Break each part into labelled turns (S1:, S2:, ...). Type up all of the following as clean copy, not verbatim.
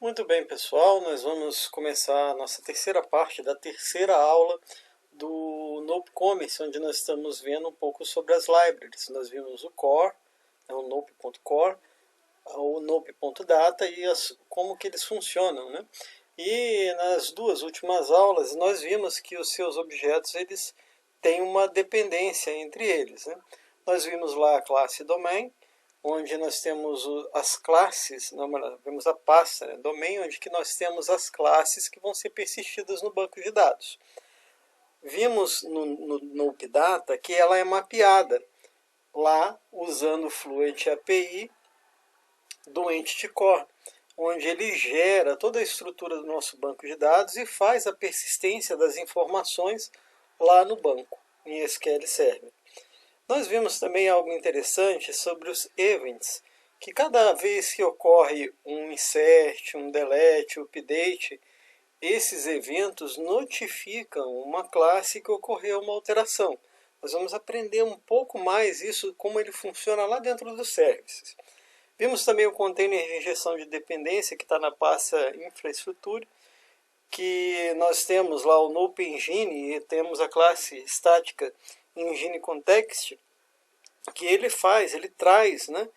S1: Muito bem, pessoal, nós vamos começar a nossa terceira parte da terceira aula do NopeCommerce, onde nós estamos vendo um pouco sobre as libraries. Nós vimos o core, o nope.core, o nope.data e como que eles funcionam, né? E nas duas últimas aulas nós vimos que os seus objetos eles têm uma dependência entre eles, né? Nós vimos lá a classe domain, onde nós temos as classes, vemos a pasta, né, domain, onde que nós temos as classes que vão ser persistidas no banco de dados. Vimos no UpData que ela é mapeada lá usando o Fluent API do Entity Core, onde ele gera toda a estrutura do nosso banco de dados e faz a persistência das informações lá no banco, em SQL Server. Nós vimos também algo interessante sobre os events, que cada vez que ocorre um insert, um delete, um update, esses eventos notificam uma classe que ocorreu uma alteração. Nós vamos aprender um pouco mais isso, como ele funciona lá dentro dos services. Vimos também o container de injeção de dependência, que está na pasta infraestrutura, que nós temos lá o Nope Engine e temos a classe estática Engine Context, que ele traz, né,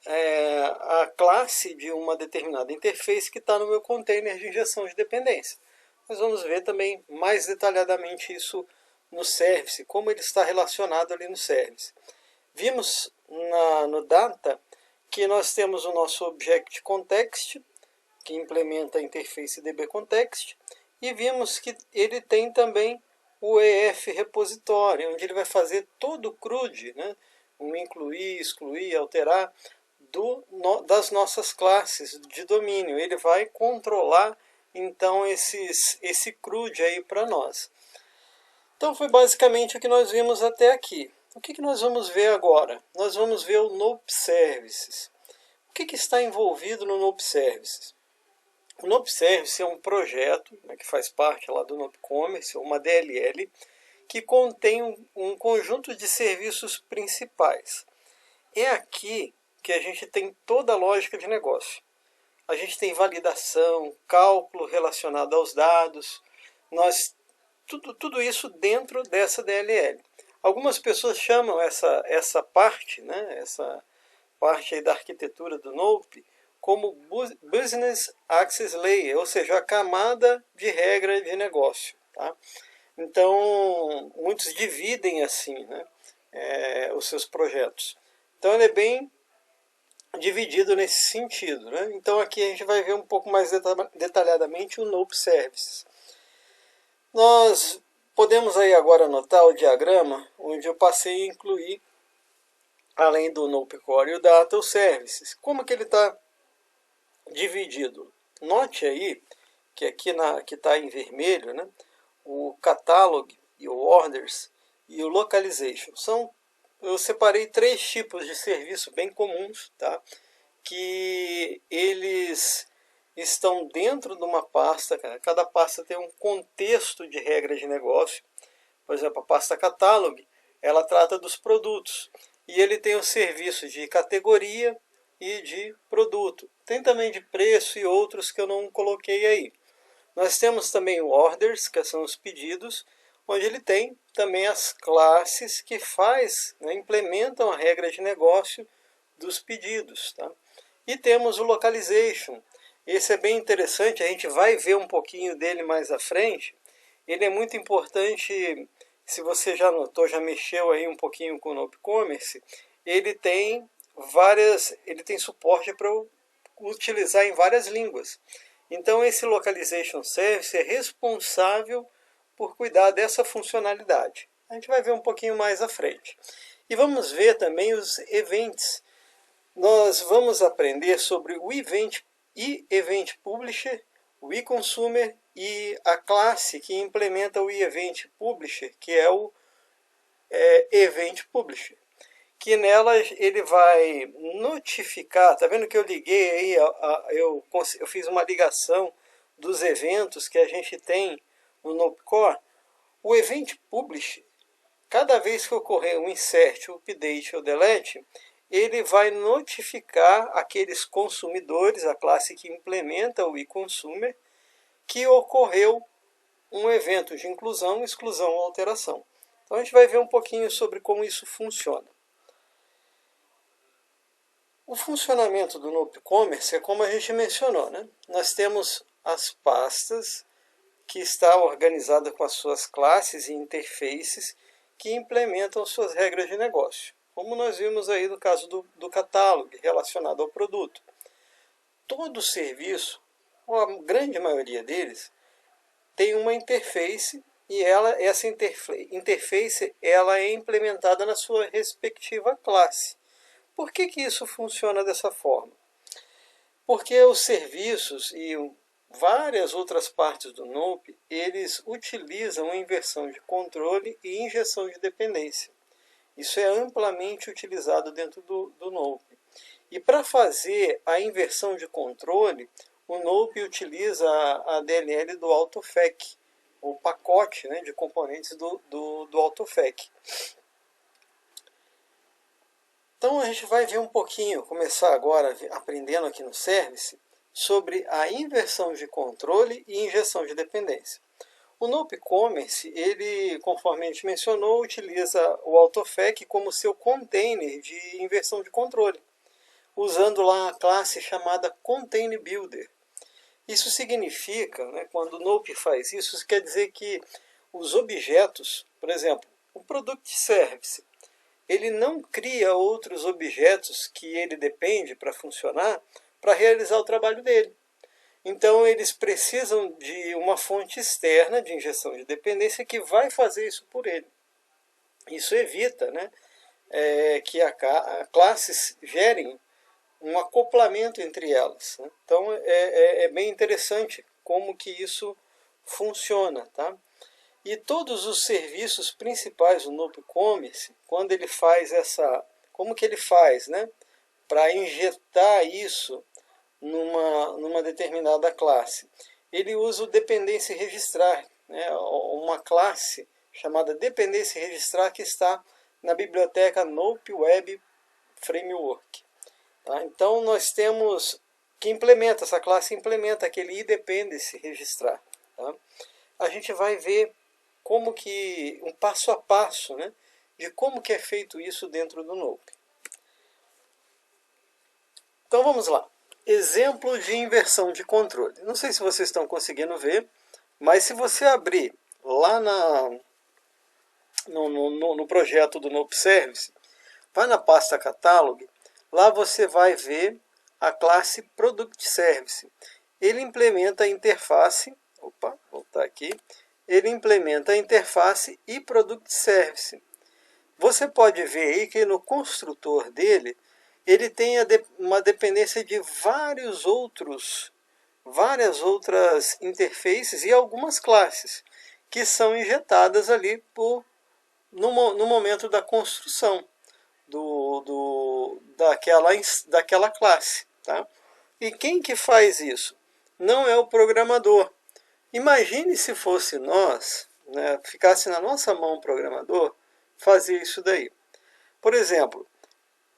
S1: a classe de uma determinada interface que está no meu container de injeção de dependência. Nós vamos ver também mais detalhadamente isso no service, como ele está relacionado ali no service. Vimos no data que nós temos o nosso object context, que implementa a interface dbContext, e vimos que ele tem também o EF repositório, onde ele vai fazer todo o CRUD, né? Incluir, excluir, alterar das nossas classes de domínio. Ele vai controlar então esse CRUD aí para nós. Então foi basicamente o que nós vimos até aqui. O que nós vamos ver agora? Nós vamos ver o Nope Services. O que está envolvido no Nope Services? O Nope Service é um projeto, né, que faz parte lá do NopeCommerce, uma DLL, que contém um conjunto de serviços principais. É aqui que a gente tem toda a lógica de negócio. A gente tem validação, cálculo relacionado aos dados, tudo isso dentro dessa DLL. Algumas pessoas chamam essa parte, né, essa parte aí da arquitetura do Nope, como Business Access Layer, ou seja, a camada de regra de negócio. Tá? Então, muitos dividem assim, né, os seus projetos. Então, ele é bem dividido nesse sentido. Né? Então, aqui a gente vai ver um pouco mais detalhadamente o Nope Services. Nós podemos aí agora notar o diagrama, onde eu passei a incluir, além do Nope Core e o Data, os Services. Como que ele está dividido? Note aí que aqui que está em vermelho, né, o Catalog e o Orders e o Localization. Eu separei três tipos de serviço bem comuns, tá, que eles estão dentro de uma pasta. Cada pasta tem um contexto de regra de negócio. Por exemplo, a pasta Catalog, ela trata dos produtos. E ele tem os serviços de categoria e de produto. Tem também de preço e outros que eu não coloquei aí. Nós temos também o Orders, que são os pedidos, onde ele tem também as classes que né, implementam a regra de negócio dos pedidos. Tá? E temos o Localization. Esse é bem interessante, a gente vai ver um pouquinho dele mais à frente. Ele é muito importante, se você já notou, já mexeu aí um pouquinho com o NopeCommerce, ele tem suporte para utilizar em várias línguas. Então esse Localization Service é responsável por cuidar dessa funcionalidade. A gente vai ver um pouquinho mais à frente. E vamos ver também os events. Nós vamos aprender sobre o Event e Event Publisher, o eConsumer e a classe que implementa o Event Publisher, que é o Event Publisher. Que nela ele vai notificar, tá vendo que eu liguei aí, eu fiz uma ligação dos eventos que a gente tem no NopeCore. O Event Publish, cada vez que ocorrer um insert, update ou delete, ele vai notificar aqueles consumidores, a classe que implementa o eConsumer, que ocorreu um evento de inclusão, exclusão ou alteração. Então a gente vai ver um pouquinho sobre como isso funciona. O funcionamento do NopeCommerce é como a gente mencionou, né? Nós temos as pastas que está organizada com as suas classes e interfaces que implementam suas regras de negócio, como nós vimos aí no caso do catálogo relacionado ao produto. Todo serviço, ou a grande maioria deles, tem uma interface e essa interface ela é implementada na sua respectiva classe. Por que isso funciona dessa forma? Porque os serviços e várias outras partes do Nope, eles utilizam a inversão de controle e injeção de dependência. Isso é amplamente utilizado dentro do Nope. E para fazer a inversão de controle, o Nope utiliza a DLL do AutoFac, o pacote, né, de componentes do AutoFac. Então a gente vai ver um pouquinho, começar agora aprendendo aqui no Service, sobre a inversão de controle e injeção de dependência. O NopeCommerce, ele, conforme a gente mencionou, utiliza o AutoFac como seu container de inversão de controle, usando lá a classe chamada Container Builder. Isso significa, né, quando o Nope faz isso, isso quer dizer que os objetos, por exemplo, o Product Service, ele não cria outros objetos que ele depende para funcionar, para realizar o trabalho dele. Então eles precisam de uma fonte externa de injeção de dependência que vai fazer isso por ele. Isso evita, né, que classes gerem um acoplamento entre elas, né? Então é bem interessante como que isso funciona, tá? E todos os serviços principais do NopeCommerce, quando ele faz como que ele faz, né, para injetar isso numa determinada classe? Ele usa o dependência registrar, né, uma classe chamada dependência registrar que está na biblioteca Nope Web Framework. Tá? Então nós temos que essa classe implementa aquele iDependency registrar. Tá? A gente vai ver como que, um passo a passo, né, de como que é feito isso dentro do Nope. Então vamos lá. Exemplo de inversão de controle. Não sei se vocês estão conseguindo ver, mas se você abrir lá no projeto do Nope Service, vai na pasta Catalog, lá você vai ver a classe Product Service. Ele implementa a interface, voltar aqui, ele implementa a interface e Product Service. Você pode ver aí que no construtor dele, ele tem uma dependência de várias outras interfaces e algumas classes que são injetadas ali no momento da construção daquela classe. Tá? E quem que faz isso? Não é o programador. Imagine se fosse nós, né, ficasse na nossa mão o programador, fazer isso daí. Por exemplo,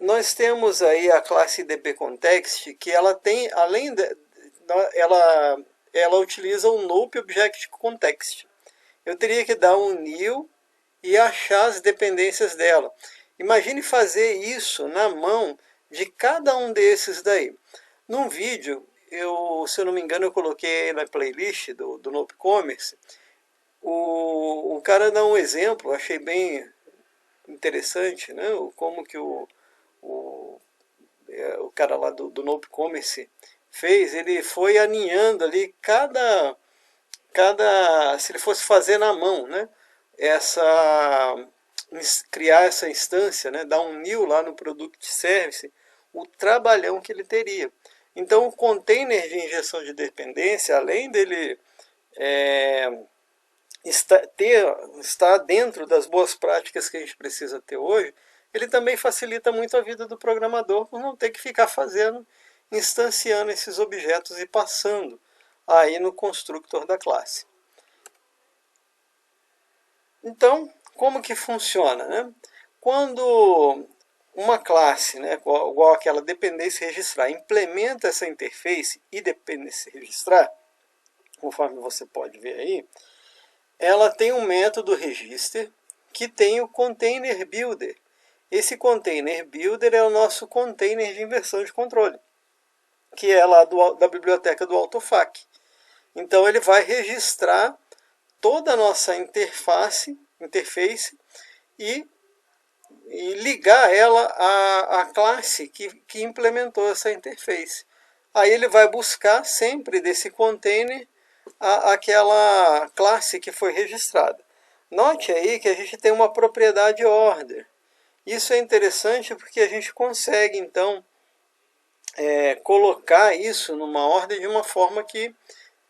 S1: nós temos aí a classe dbContext, que ela tem, ela utiliza o Nope Object Context. Eu teria que dar um new e achar as dependências dela. Imagine fazer isso na mão de cada um desses daí. Num vídeo, se eu não me engano, eu coloquei na playlist do NopeCommerce, o cara dá um exemplo, achei bem interessante, né? Como que o cara lá do NopeCommerce fez, ele foi aninhando ali se ele fosse fazer na mão, né? Criar essa instância, né? Dar um new lá no Product Service, o trabalhão que ele teria. Então o container de injeção de dependência, além dele estar dentro das boas práticas que a gente precisa ter hoje, ele também facilita muito a vida do programador por não ter que ficar instanciando esses objetos e passando aí no constructor da classe. Então, como que funciona, né? Quando uma classe, né, igual aquela dependência registrar, implementa essa interface e dependência registrar, conforme você pode ver aí, ela tem um método register que tem o container builder. Esse container builder é o nosso container de inversão de controle, que é lá da biblioteca do AutoFac. Então ele vai registrar toda a nossa interface e ligar ela à classe que implementou essa interface. Aí ele vai buscar sempre desse container aquela classe que foi registrada. Note aí que a gente tem uma propriedade order. Isso é interessante porque a gente consegue, então, colocar isso numa ordem de uma forma que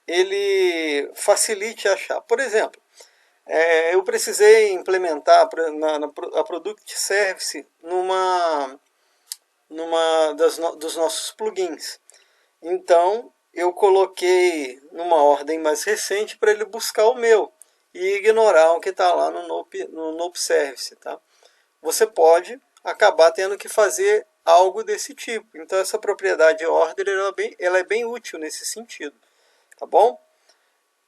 S1: ele facilite achar. Por exemplo, eu precisei implementar a Product Service numa dos nossos plugins. Então, eu coloquei numa ordem mais recente para ele buscar o meu e ignorar o que está lá no Nope Service. Tá? Você pode acabar tendo que fazer algo desse tipo. Então, essa propriedade order ela é bem útil nesse sentido. Tá bom?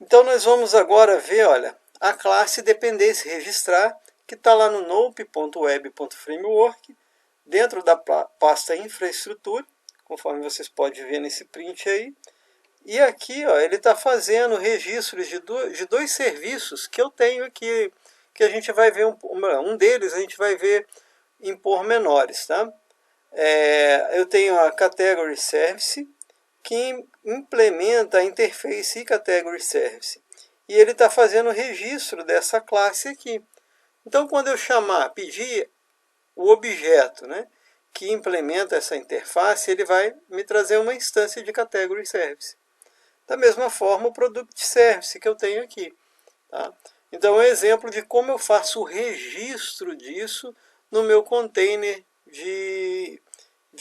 S1: Então, nós vamos agora ver, olha, a classe dependência registrar, que está lá no nope.web.framework, dentro da pasta infraestrutura, conforme vocês podem ver nesse print aí. E aqui, ó, ele está fazendo registros de dois serviços que eu tenho aqui, que a gente vai ver, um deles a gente vai ver em pormenores, tá? Eu tenho a Category Service, que implementa a interface e Category Service. E ele está fazendo o registro dessa classe aqui. Então, quando eu pedir o objeto, né, que implementa essa interface, ele vai me trazer uma instância de Category Service. Da mesma forma, o Product Service que eu tenho aqui. Tá? Então, é um exemplo de como eu faço o registro disso no meu container de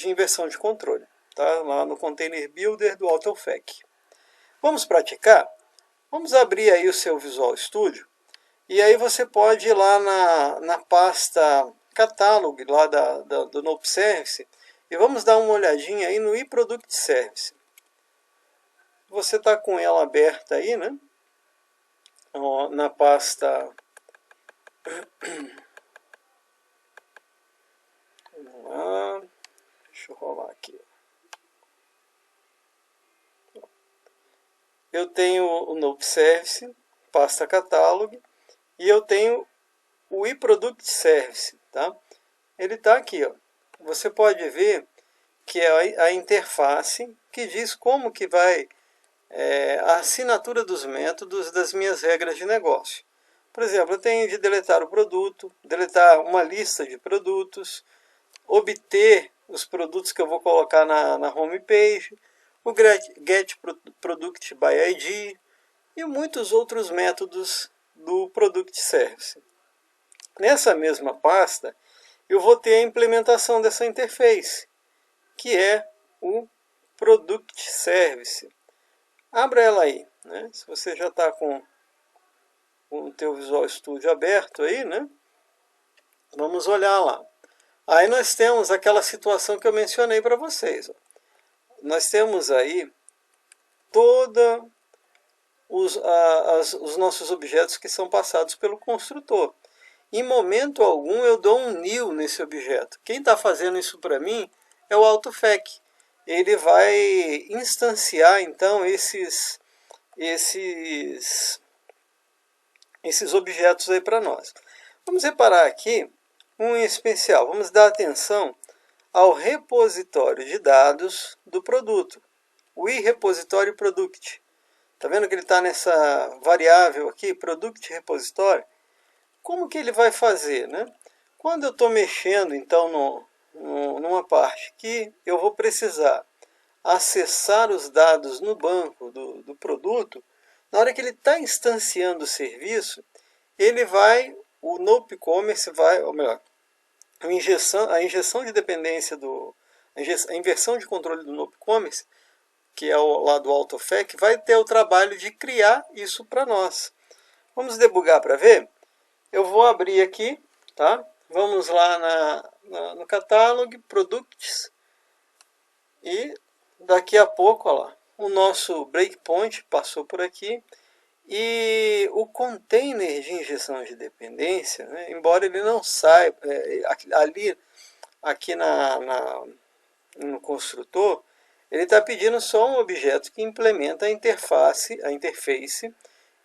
S1: inversão de controle. Tá? Lá no Container Builder do AutoFac. Vamos praticar? Vamos abrir aí o seu Visual Studio. E aí você pode ir lá na pasta Catalog lá do Nope Service e vamos dar uma olhadinha aí no eProduct Service. Você está com ela aberta aí, né? Na pasta... Vamos lá. Deixa eu rolar aqui. Eu tenho o Nope Service, pasta Catalog, e eu tenho o eProduct Service, tá? Ele está aqui, ó. Você pode ver que é a interface que diz como que vai a assinatura dos métodos das minhas regras de negócio. Por exemplo, eu tenho de deletar o produto, deletar uma lista de produtos, obter os produtos que eu vou colocar na homepage, o Get Product by ID e muitos outros métodos do Product Service. Nessa mesma pasta, eu vou ter a implementação dessa interface, que é o Product Service. Abra ela aí, né? Se você já está com o teu Visual Studio aberto aí, né? Vamos olhar lá. Aí nós temos aquela situação que eu mencionei para vocês. Ó. Nós temos aí todos os nossos objetos que são passados pelo construtor. Em momento algum eu dou um new nesse objeto. Quem está fazendo isso para mim é o AutoFac. Ele vai instanciar então esses objetos aí para nós. Vamos reparar aqui um em especial. Vamos dar atenção ao repositório de dados do produto, o iRepository Product. Está vendo que ele está nessa variável aqui, Product Repository? Como que ele vai fazer, né? Quando eu estou mexendo, então, numa parte que eu vou precisar acessar os dados no banco do produto, na hora que ele está instanciando o serviço, o Nope Commerce vai, ou melhor, a injeção de dependência a inversão de controle do Nope Commerce, que é lá do AutoFac, vai ter o trabalho de criar isso para nós. Vamos debugar para ver? Eu vou abrir aqui, tá? Vamos lá no catálogo, products, e daqui a pouco, ó lá, o nosso breakpoint passou por aqui, e o container de injeção de dependência, né, embora ele não saiba, ali, aqui no construtor, ele está pedindo só um objeto que implementa a interface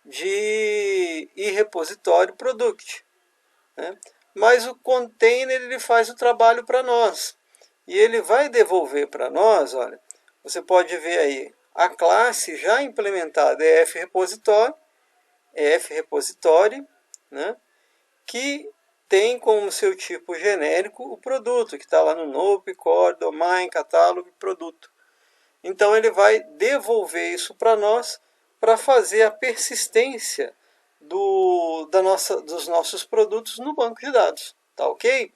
S1: de repositório product, né? Mas o container ele faz o trabalho para nós. E ele vai devolver para nós, olha, você pode ver aí, a classe já implementada é fRepository, né? Que tem como seu tipo genérico o produto, que está lá no Nope, Core, Domain, Catálogo e Produto. Então ele vai devolver isso para nós para fazer a persistência dos nossos produtos no banco de dados. Tá ok?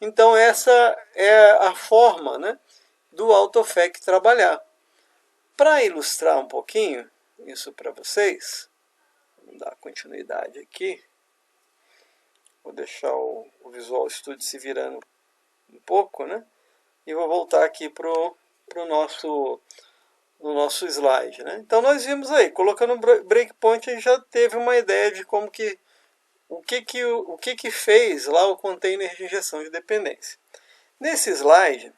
S1: Então essa é a forma, né, do AutoFac trabalhar. Para ilustrar um pouquinho isso para vocês, vamos dar continuidade aqui. Vou deixar o Visual Studio se virando um pouco, né? E vou voltar aqui para o nosso slide, né? Então nós vimos aí, colocando um breakpoint, a gente já teve uma ideia de como que o que fez lá o container de injeção de dependência. Nesse slide,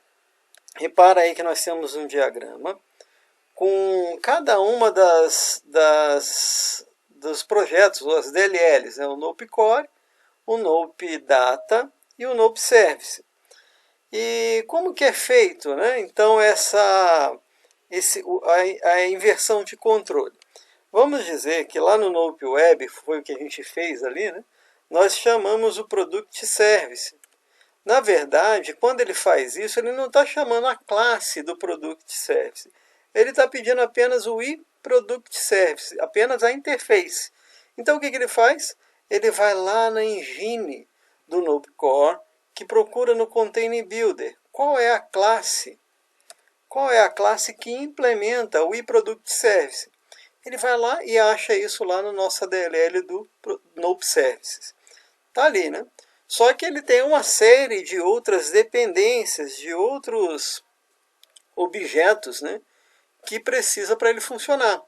S1: repara aí que nós temos um diagrama com cada uma dos projetos, as DLLs, né? O Nope Core, o Nope Data e o Nope Service. E como que é feito, né? Então a inversão de controle. Vamos dizer que lá no Nope Web, foi o que a gente fez ali, né? Nós chamamos o Product Service. Na verdade, quando ele faz isso, ele não está chamando a classe do Product Service. Ele está pedindo apenas o iProduct Service, apenas a interface. Então o que ele faz? Ele vai lá na engine do Nope Core, que procura no Container Builder. Qual é a classe? Qual é a classe que implementa o iProduct Service? Ele vai lá e acha isso lá no nosso DLL do Nope Services. Está ali, né? Só que ele tem uma série de outras dependências, de outros objetos, né, que precisa para ele funcionar.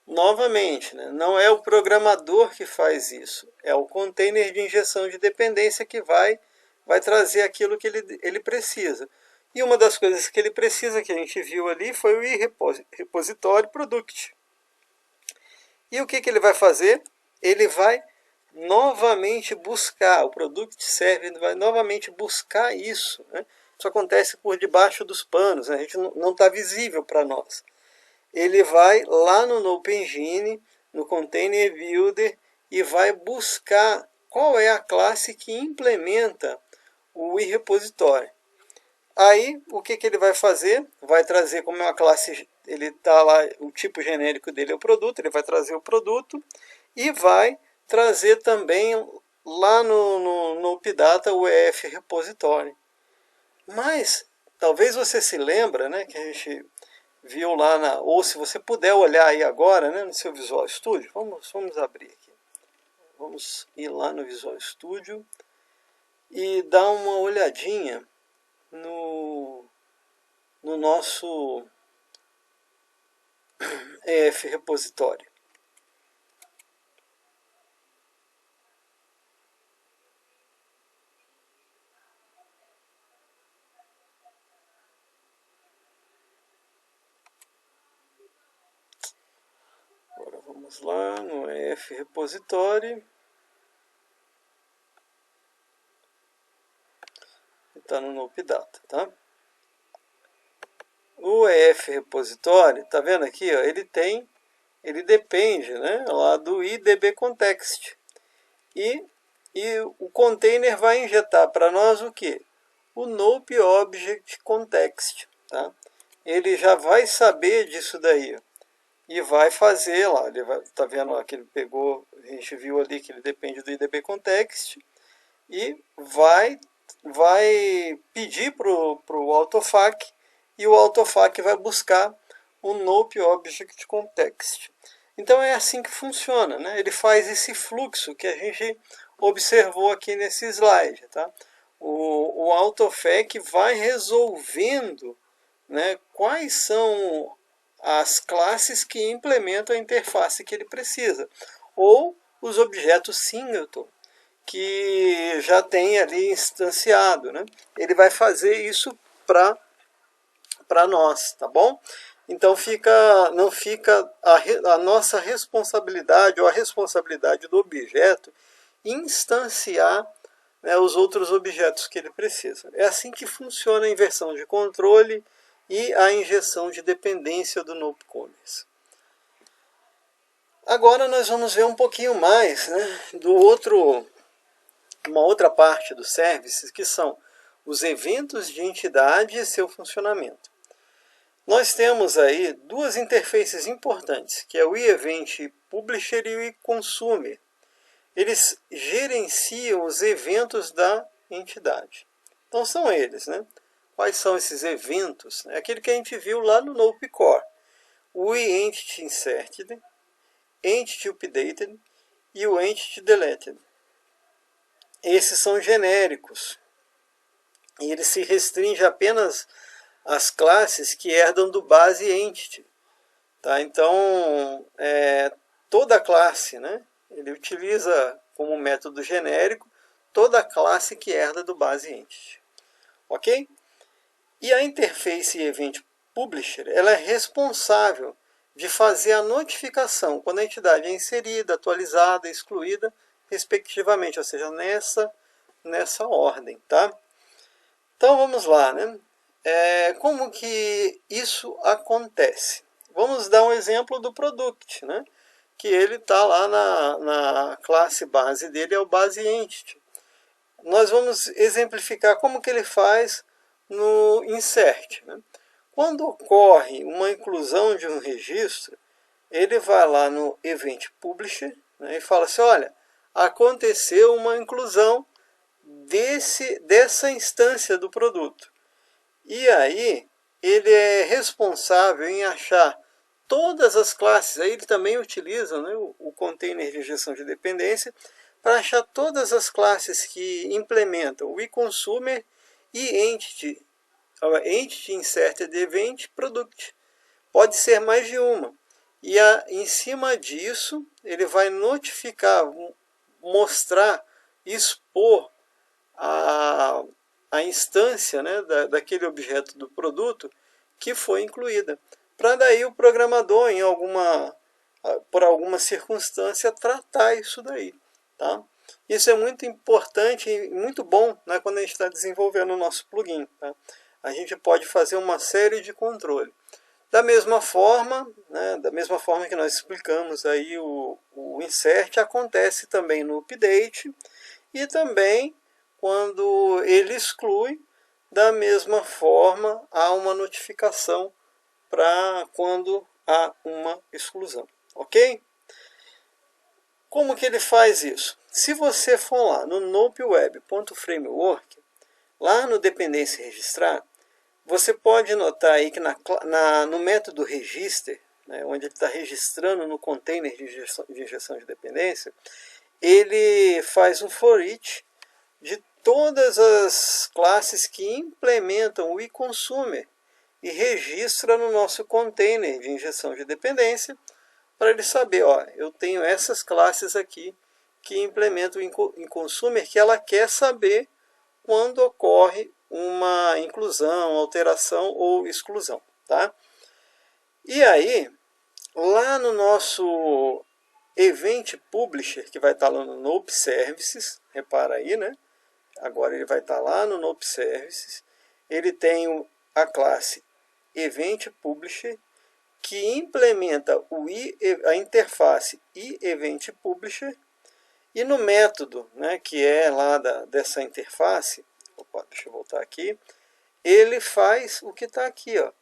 S1: Novamente, né, não é o programador que faz isso, é o container de injeção de dependência que vai trazer aquilo que ele precisa. E uma das coisas que ele precisa, que a gente viu ali, foi o iRepository Product. E o que ele vai fazer? Ele vai novamente buscar, o Product Service vai novamente buscar isso, né? Isso acontece por debaixo dos panos, né? A gente não está visível para nós. Ele vai lá no Nope Engine, no Container Builder, e vai buscar qual é a classe que implementa o iRepository. Aí, o que ele vai fazer? Vai trazer como é uma classe, ele está lá, o tipo genérico dele é o produto, ele vai trazer o produto e vai trazer também lá no UpData o EF Repository. Mas, talvez você se lembra, né, que a gente viu lá, ou se você puder olhar aí agora, né, no seu Visual Studio, vamos abrir aqui. Vamos ir lá no Visual Studio e dar uma olhadinha no nosso EF Repository. Agora vamos lá no EF Repository. Está no NopeData, tá? O EF Repository, tá vendo aqui, ó, ele depende, né, lá do IDB Context. E o container vai injetar para nós o que? O Nope Object Context, tá? Ele já vai saber disso daí, ó, e vai fazer lá, tá vendo lá que ele pegou, a gente viu ali que ele depende do IDB Context, e vai pedir para o AutoFac, e o AutoFac vai buscar o Nope Object Context. Então é assim que funciona, né? Ele faz esse fluxo que a gente observou aqui nesse slide, tá? o AutoFac vai resolvendo, né, quais são as classes que implementam a interface que ele precisa, ou os objetos singleton que já tem ali instanciado, né? Ele vai fazer isso para nós, tá bom? Então não fica a nossa responsabilidade ou a responsabilidade do objeto instanciar, né, os outros objetos que ele precisa. É assim que funciona a inversão de controle e a injeção de dependência do nopCommerce. Agora nós vamos ver um pouquinho mais, né, uma outra parte dos services, que são os eventos de entidade e seu funcionamento. Nós temos aí duas interfaces importantes, que é o eEvent Publisher e o eConsumer. Eles gerenciam os eventos da entidade. Então são eles, né? Quais são esses eventos? É aquele que a gente viu lá no NopeCore. O Entity Inserted, Entity Updated e o Entity Deleted. Esses são genéricos. E ele se restringe apenas às classes que herdam do base Entity. Tá? Então, toda classe, né? Ele utiliza como método genérico toda classe que herda do base Entity. Ok? E a interface Event Publisher, ela é responsável de fazer a notificação quando a entidade é inserida, atualizada, excluída, respectivamente, ou seja, nessa ordem. Tá? Então vamos lá, né? Como que isso acontece? Vamos dar um exemplo do Product, né? Que ele está lá na classe base dele, é o base Entity. Nós vamos exemplificar como que ele faz no Insert. Né? Quando ocorre uma inclusão de um registro, ele vai lá no Event Publisher, né, e fala assim, olha, aconteceu uma inclusão dessa instância do produto. E aí, ele é responsável em achar todas as classes, aí ele também utiliza, né, o container de injeção de dependência, para achar todas as classes que implementam o eConsumer e Entity Inserted Event Product. Pode ser mais de uma. E em cima disso, ele vai notificar, mostrar, expor a instância, né, daquele objeto do produto que foi incluída. Para daí o programador, por alguma circunstância, tratar isso daí. Tá? Isso é muito importante e muito bom, né, quando a gente está desenvolvendo o nosso plugin. Tá? A gente pode fazer uma série de controle. Da mesma forma, né, da mesma forma que nós explicamos aí o insert, acontece também no update e também quando ele exclui, da mesma forma há uma notificação para quando há uma exclusão, ok? Como que ele faz isso? Se você for lá no nopeweb.framework, lá no dependência registrar, você pode notar aí que no método register, né, onde ele está registrando no container de injeção de dependência, ele faz um for each de todas as classes que implementam o eConsumer e registra no nosso container de injeção de dependência para ele saber, ó, eu tenho essas classes aqui que implementam o eConsumer, que ela quer saber quando ocorre uma inclusão, alteração ou exclusão. Tá? E aí, lá no nosso Event Publisher, que vai estar lá no Nope Services, repara aí, né? Agora ele vai estar lá no Nope Services. Ele tem a classe Event Publisher, que implementa a interface eEvent Publisher. E no método, né, que é lá dessa interface, deixa eu voltar aqui, ele faz o que está aqui. Ó.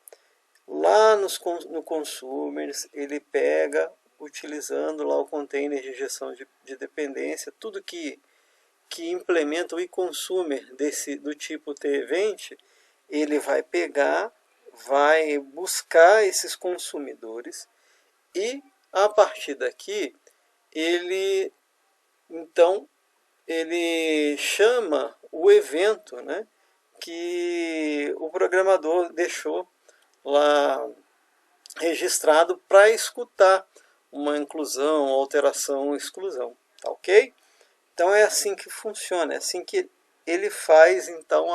S1: Lá no Consumers, ele pega, utilizando lá o container de injeção de dependência, tudo que implementa o eConsumer do tipo tEvent, ele vai pegar, vai buscar esses consumidores e a partir daqui ele chama o evento, né, que o programador deixou lá registrado para escutar uma inclusão, alteração, exclusão, tá ok? Então é assim que funciona, é assim que ele faz, então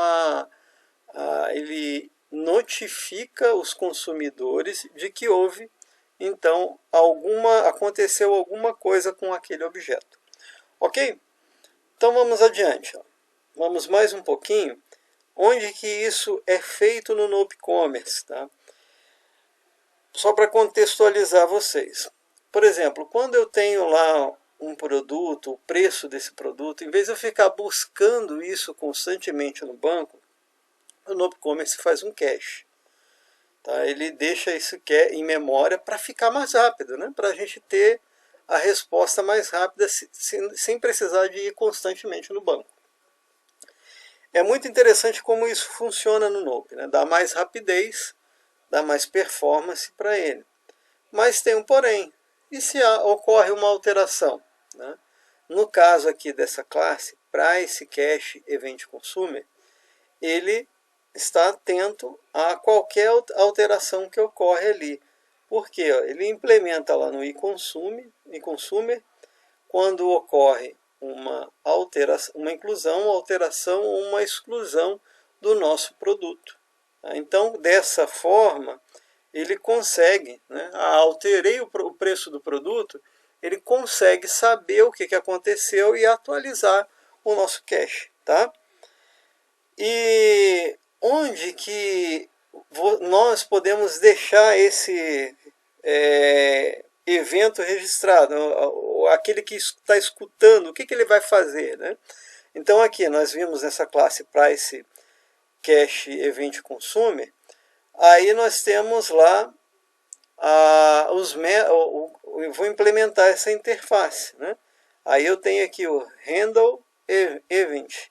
S1: ele notifica os consumidores de que houve, então, aconteceu alguma coisa com aquele objeto. Ok? Então vamos adiante. Ó. Vamos mais um pouquinho. Onde que isso é feito no NopeCommerce, tá? Só para contextualizar vocês. Por exemplo, quando eu tenho lá um produto, o preço desse produto, em vez de eu ficar buscando isso constantemente no banco, o NopeCommerce faz um cache. Tá? Ele deixa isso em memória para ficar mais rápido, né? Para a gente ter a resposta mais rápida sem precisar de ir constantemente no banco. É muito interessante como isso funciona no Nope, né? Dá mais rapidez, dá mais performance para ele. Mas tem um porém. E se ocorre uma alteração? Né? No caso aqui dessa classe, Price Cache Event Consumer, ele está atento a qualquer alteração que ocorre ali. Porque ele implementa lá no eConsumer, quando ocorre uma alteração, uma inclusão, uma alteração ou uma exclusão do nosso produto. Então, dessa forma, ele consegue, né, alterei o preço do produto, ele consegue saber o que aconteceu e atualizar o nosso cache. Tá? E onde que nós podemos deixar esse evento registrado? Aquele que está escutando, o que ele vai fazer? Né? Então aqui nós vimos nessa classe Price Cache Event Consumer, aí nós temos lá eu vou implementar essa interface. Né? Aí eu tenho aqui o Handle Event.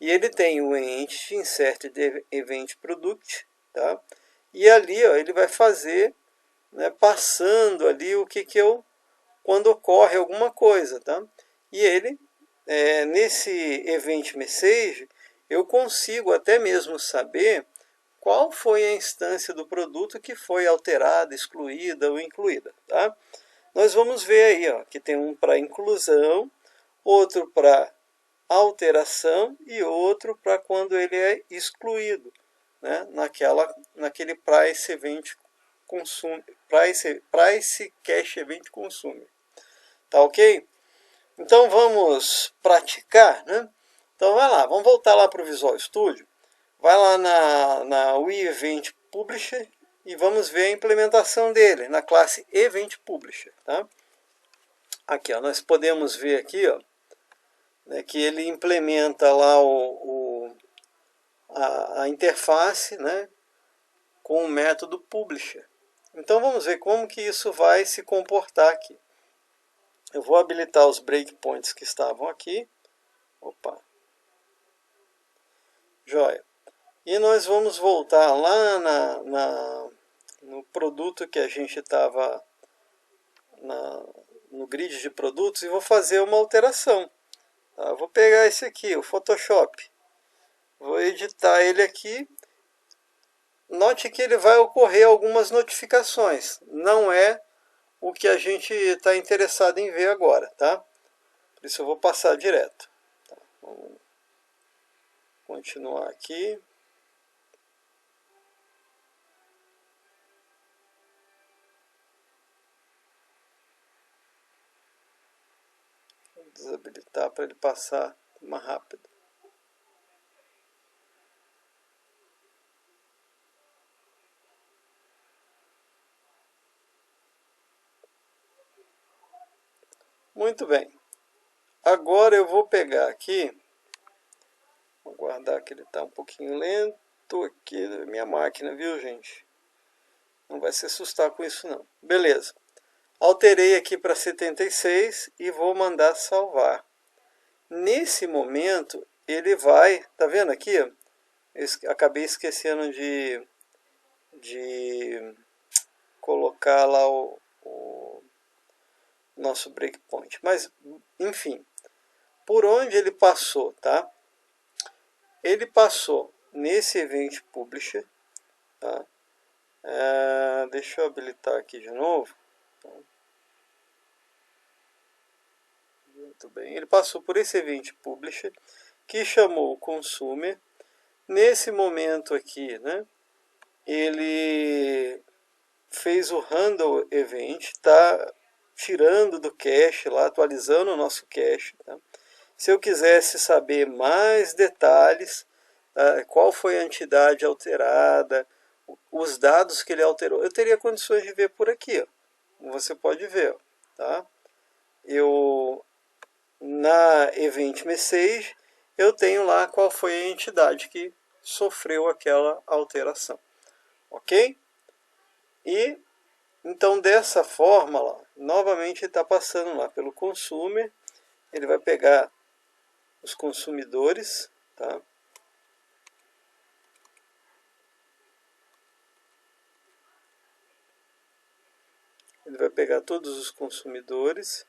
S1: E ele tem o Entity Inserted Event Product. Tá? E ali ele vai fazer, né, passando ali quando ocorre alguma coisa. Tá? E ele, nesse Event Message, eu consigo até mesmo saber qual foi a instância do produto que foi alterada, excluída ou incluída. Tá? Nós vamos ver aí ó, que tem um para inclusão, outro para alteração e outro para quando ele é excluído, né? naquele Price Event Consume, Price Cache Event Consume. Tá ok? Então vamos praticar, né? Então vai lá, vamos voltar lá para o Visual Studio. Vai lá na Event Publisher e vamos ver a implementação dele na classe Event Publisher. Tá? Aqui, ó, nós podemos ver aqui, ó, né, que ele implementa lá a interface, né, com o método Publisher. Então vamos ver como que isso vai se comportar aqui. Eu vou habilitar os breakpoints que estavam aqui. Opa. Joia. E nós vamos voltar lá no produto que a gente estava no grid de produtos e vou fazer uma alteração. Tá? Vou pegar esse aqui, o Photoshop. Vou editar ele aqui. Note que ele vai ocorrer algumas notificações. Não é o que a gente está interessado em ver agora. Tá? Por isso eu vou passar direto. Tá? Vamos continuar aqui. Desabilitar para ele passar mais rápido. Muito bem. Agora eu vou pegar aqui, vou guardar que ele está um pouquinho lento aqui na minha máquina, viu gente? Não vai se assustar com isso não. Beleza. Alterei aqui para 76 e vou mandar salvar. Nesse momento, ele vai, tá vendo aqui? Acabei esquecendo de colocar lá o nosso breakpoint. Mas, enfim, por onde ele passou, tá? ele passou nesse Event Publisher, tá? Deixa eu habilitar aqui de novo. Tá? Muito bem, ele passou por esse Event Publisher, que chamou o Consumer. Nesse momento aqui, né, ele fez o Handle Event, está tirando do cache lá, atualizando o nosso cache. Tá? Se eu quisesse saber mais detalhes, qual foi a entidade alterada, os dados que ele alterou, eu teria condições de ver por aqui. Ó. Como você pode ver. Ó, tá? Na Event Message, eu tenho lá qual foi a entidade que sofreu aquela alteração. Ok? E então dessa forma, lá, novamente está passando lá pelo consumer, ele vai pegar os consumidores, tá? Ele vai pegar todos os consumidores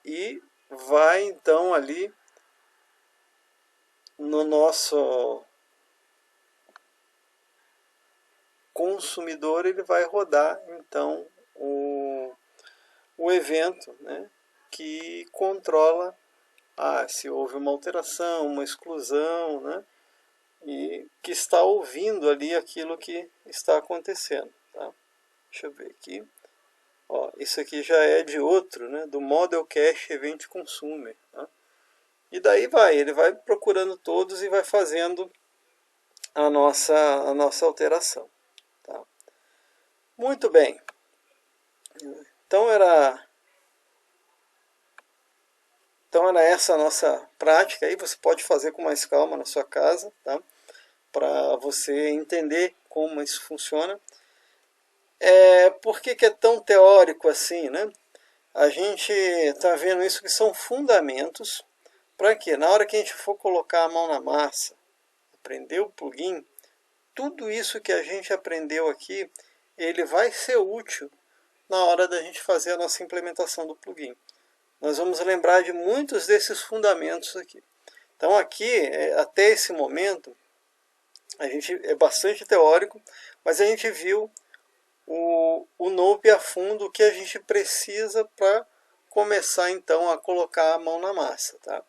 S1: e vai então ali no nosso consumidor, ele vai rodar então o evento, né, que controla se houve uma alteração, uma exclusão, né, e que está ouvindo ali aquilo que está acontecendo. Tá? Deixa eu ver aqui. Ó, isso aqui já é de outro, né, do Model Cache Event Consumer. Tá? E daí ele vai procurando todos e vai fazendo a nossa alteração. Tá? Muito bem. Então era essa a nossa prática. Aí você pode fazer com mais calma na sua casa, tá? Para você entender como isso funciona. Por que é tão teórico assim, né? A gente está vendo isso que são fundamentos para que na hora que a gente for colocar a mão na massa, aprender o plugin, tudo isso que a gente aprendeu aqui, ele vai ser útil na hora da gente fazer a nossa implementação do plugin. Nós vamos lembrar de muitos desses fundamentos aqui. Então aqui, até esse momento, a gente é bastante teórico, mas a gente viu o Nope a fundo, o que a gente precisa para começar então a colocar a mão na massa. Tá?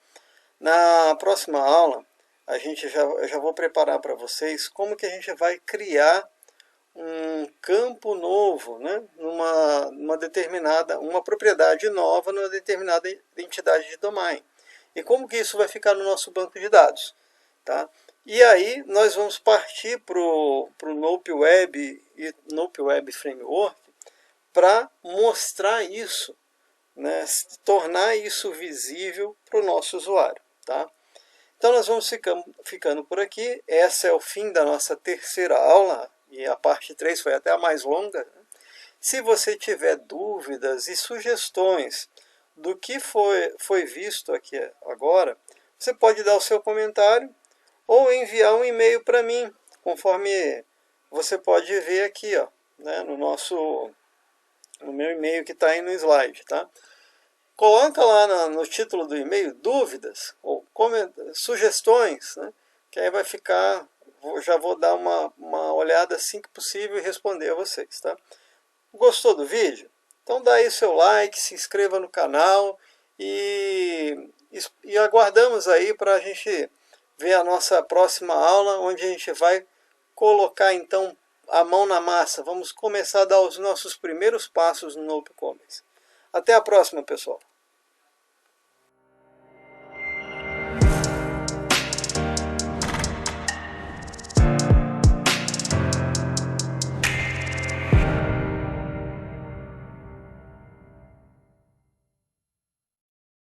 S1: Na próxima aula, eu já vou preparar para vocês como que a gente vai criar um campo novo, né, uma propriedade nova numa determinada entidade de domain. E como que isso vai ficar no nosso banco de dados. Tá? E aí nós vamos partir para o Nope Web e Nope Web Framework para mostrar isso, né, tornar isso visível para o nosso usuário. Tá? Então nós vamos ficando por aqui. Essa é o fim da nossa terceira aula, e a parte 3 foi até a mais longa. Se você tiver dúvidas e sugestões do que foi visto aqui agora, você pode dar o seu comentário ou enviar um e-mail para mim, conforme você pode ver aqui, ó, né, no meu e-mail que está aí no slide. Tá? Coloca lá no título do e-mail dúvidas ou sugestões, né, que aí vai ficar, já vou dar uma olhada assim que possível e responder a vocês. Tá? Gostou do vídeo? Então dá aí seu like, se inscreva no canal e aguardamos aí para a gente ver a nossa próxima aula, onde a gente vai colocar então a mão na massa. Vamos começar a dar os nossos primeiros passos no NopeCommerce. Até a próxima, pessoal.